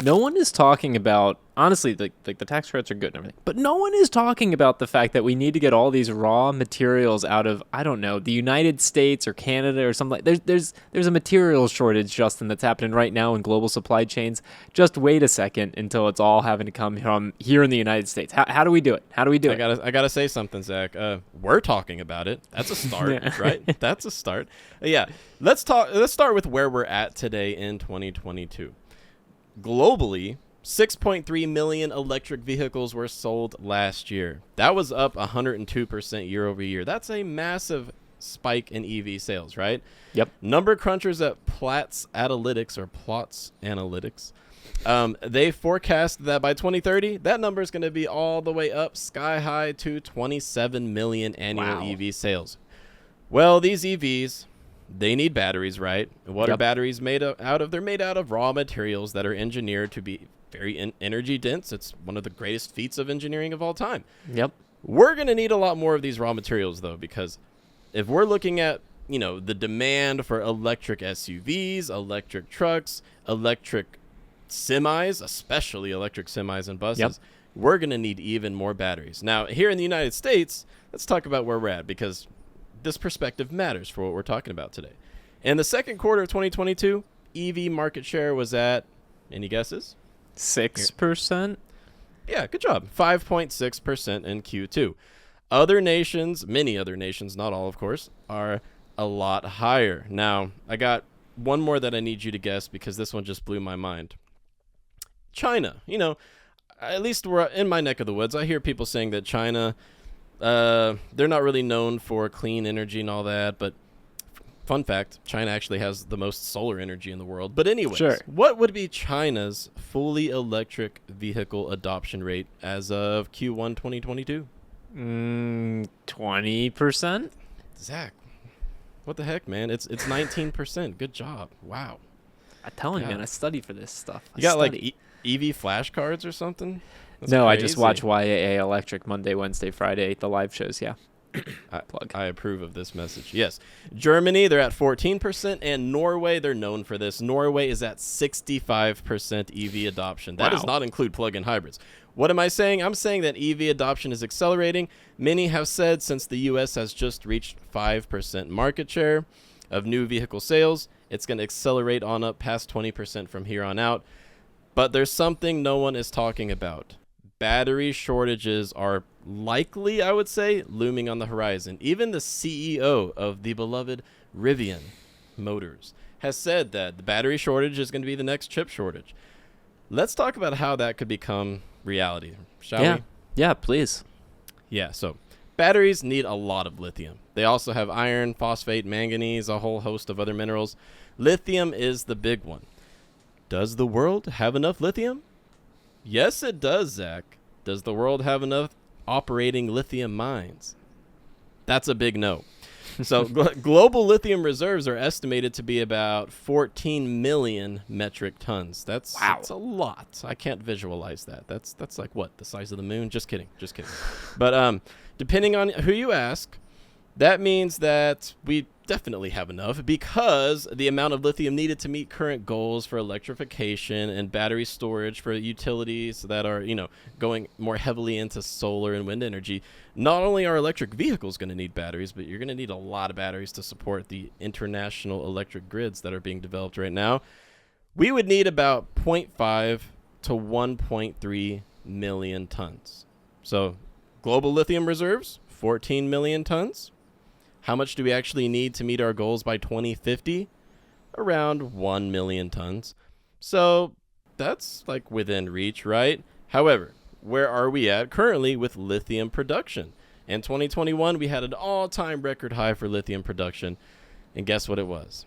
no one is talking about, honestly, the tax credits are good and everything, but no one is talking about the fact that we need to get all these raw materials out of, I don't know, the United States or Canada or something. There's a material shortage, Justin, that's happening right now in global supply chains. Just wait a second until it's all having to come from here in the United States. How do we do it? How do we do it? I gotta say something, Zach. We're talking about it. That's a start, right? That's a start. Yeah. Let's start with where we're at today in 2022. Globally, 6.3 million electric vehicles were sold last year. That was up 102% year over year. That's a massive spike in EV sales, right? Yep. Number crunchers at Platts Analytics, they forecast that by 2030, that number is going to be all the way up sky high to 27 million annual EV sales. Well, these EVs, they need batteries, right? What are batteries made out of? They're made out of raw materials that are engineered to be very energy dense. It's one of the greatest feats of engineering of all time. Yep. We're going to need a lot more of these raw materials, though, because if we're looking at, the demand for electric SUVs, electric trucks, electric semis, especially electric semis and buses, we're going to need even more batteries. Now, here in the United States, let's talk about where we're at, because this perspective matters for what we're talking about today. In the second quarter of 2022, EV market share was at, any guesses? 6%? Yeah, good job. 5.6% in Q2. Other nations, many other nations, not all, of course, are a lot higher. Now, I got one more that I need you to guess, because this one just blew my mind. China. At least we're in my neck of the woods. I hear people saying that China, they're not really known for clean energy and all that, but fun fact, China actually has the most solar energy in the world. But anyways, what would be China's fully electric vehicle adoption rate as of Q1 2022? 20%? Zach, what the heck, man? It's 19%. Good job. Wow. I'm telling you, man, I study for this stuff. You got like EV flashcards or something? That's no, crazy. I just watch YAA Electric Monday, Wednesday, Friday, the live shows, yeah. Plug. I approve of this message. Yes. Germany, they're at 14%, and Norway, they're known for this. Norway is at 65% EV adoption. That does not include plug-in hybrids. What am I saying? I'm saying that EV adoption is accelerating. Many have said since the U.S. has just reached 5% market share of new vehicle sales, it's going to accelerate on up past 20% from here on out. But there's something no one is talking about. Battery shortages are likely, I would say, looming on the horizon. Even the CEO of the beloved Rivian Motors has said that the battery shortage is going to be the next chip shortage. Let's talk about how that could become reality, shall we? Yeah, please. Yeah, so batteries need a lot of lithium. They also have iron, phosphate, manganese, a whole host of other minerals. Lithium is the big one. Does the world have enough lithium? Yes, it does, Zach. Does the world have enough operating lithium mines? That's a big no. So global lithium reserves are estimated to be about 14 million metric tons. That's a lot. I can't visualize that. That's like what? The size of the moon? Just kidding. But depending on who you ask, that means that we definitely have enough, because the amount of lithium needed to meet current goals for electrification and battery storage for utilities that are, going more heavily into solar and wind energy. Not only are electric vehicles going to need batteries, but you're going to need a lot of batteries to support the international electric grids that are being developed right now. We would need about 0.5 to 1.3 million tons. So global lithium reserves, 14 million tons. How much do we actually need to meet our goals by 2050? Around 1 million tons. So that's like within reach, right? However, where are we at currently with lithium production? In 2021, we had an all-time record high for lithium production. And guess what it was?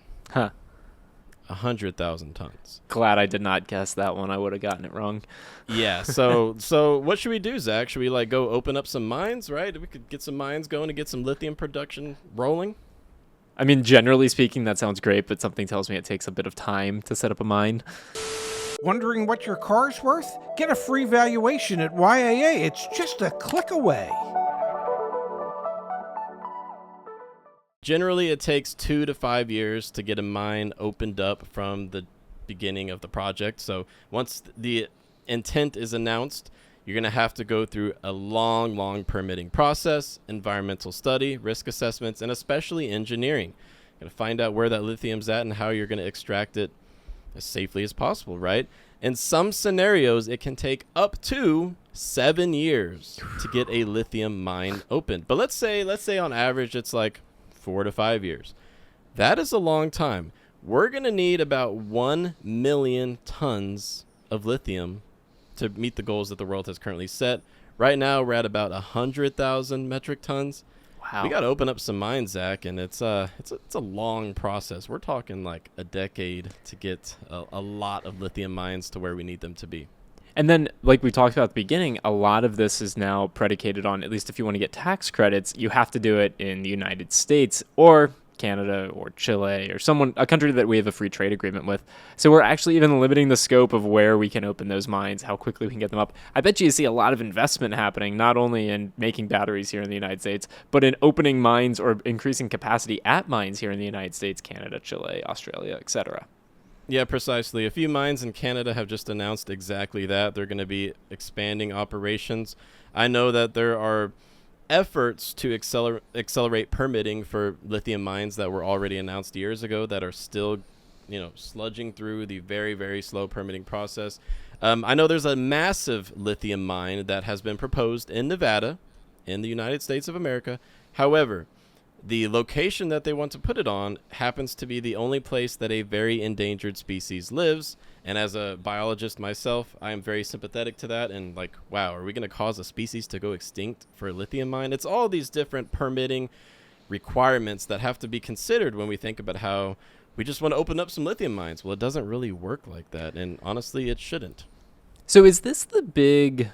100,000 tons. Glad I did not guess that one. I would have gotten it wrong. Yeah, so what should we do, Zach? Should we go open up some mines, right? We could get some mines going to get some lithium production rolling. I mean, generally speaking, that sounds great, but something tells me it takes a bit of time to set up a mine. Wondering what your car's worth? Get a free valuation at YAA. It's just a click away. Generally, it takes 2 to 5 years to get a mine opened up from the beginning of the project. So once the intent is announced, you're going to have to go through a long permitting process, environmental study, risk assessments, and especially engineering. You're going to find out where that lithium's at and how you're going to extract it as safely as possible, right? In some scenarios, it can take up to 7 years to get a lithium mine open. But let's say on average, it's like 4 to 5 years. That is a long time. We're going to need about 1 million tons of lithium to meet the goals that the world has currently set. Right now, we're at about 100,000 metric tons. Wow. We got to open up some mines, Zach, and it's a long process. We're talking like a decade to get a lot of lithium mines to where we need them to be. And then, like we talked about at the beginning, a lot of this is now predicated on, at least if you want to get tax credits, you have to do it in the United States or Canada or Chile or a country that we have a free trade agreement with. So we're actually even limiting the scope of where we can open those mines, how quickly we can get them up. I bet you see a lot of investment happening, not only in making batteries here in the United States, but in opening mines or increasing capacity at mines here in the United States, Canada, Chile, Australia, etc. Yeah, precisely. A few mines in Canada have just announced exactly that. They're going to be expanding operations. I know that there are efforts to accelerate permitting for lithium mines that were already announced years ago that are still, sludging through the very, very slow permitting process. I know there's a massive lithium mine that has been proposed in Nevada, in the United States of America. However, the location that they want to put it on happens to be the only place that a very endangered species lives. And as a biologist myself, I am very sympathetic to that. And like, wow, are we going to cause a species to go extinct for a lithium mine? It's all these different permitting requirements that have to be considered when we think about how we just want to open up some lithium mines. Well, it doesn't really work like that. And honestly, it shouldn't. So is this the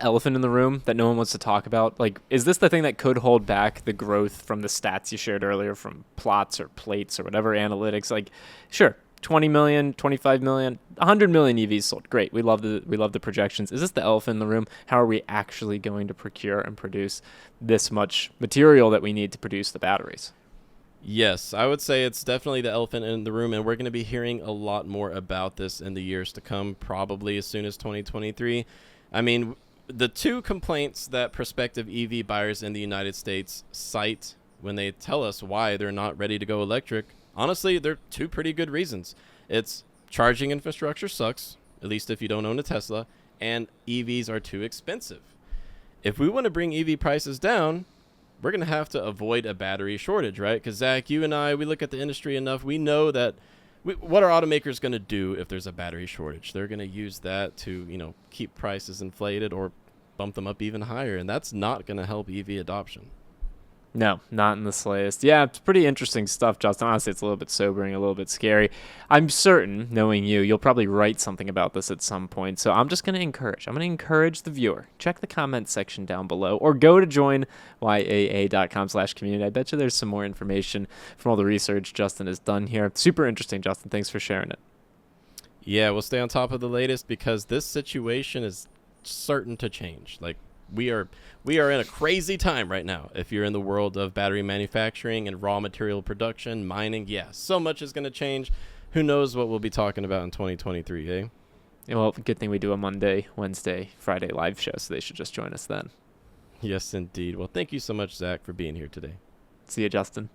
elephant in the room that no one wants to talk about? Like, is this the thing that could hold back the growth from the stats you shared earlier from plots or plates or whatever analytics? Like, sure, 20 million, 25 million, 100 million EVs sold. Great. We love the projections. Is this the elephant in the room? How are we actually going to procure and produce this much material that we need to produce the batteries? Yes, I would say it's definitely the elephant in the room, and we're going to be hearing a lot more about this in the years to come, probably as soon as 2023. I mean, the two complaints that prospective EV buyers in the United States cite when they tell us why they're not ready to go electric, honestly, they're two pretty good reasons. It's charging infrastructure sucks, at least if you don't own a Tesla, and EVs are too expensive. If we want to bring EV prices down, we're going to have to avoid a battery shortage, right? Because, Zach, you and I, we look at the industry enough. We know that what are automakers going to do if there's a battery shortage? They're going to use that to, keep prices inflated or bump them up even higher. And that's not going to help EV adoption. No, not in the slightest. Yeah, it's pretty interesting stuff, Justin. Honestly, it's a little bit sobering, a little bit scary. I'm certain, knowing you'll probably write something about this at some point. So I'm just going to encourage the viewer. Check the comment section down below or go to join YAA.com/community. I bet you there's some more information from all the research Justin has done here. Super interesting, Justin. Thanks for sharing it. Yeah, we'll stay on top of the latest because this situation is certain to change. Like, we are in a crazy time right now. If you're in the world of battery manufacturing and raw material production, mining, so much is going to change. Who knows what we'll be talking about in 2023, eh? Well, good thing we do a Monday, Wednesday, Friday live show, so they should just join us then. Yes, indeed. Well, thank you so much, Zach, for being here today. See you, Justin.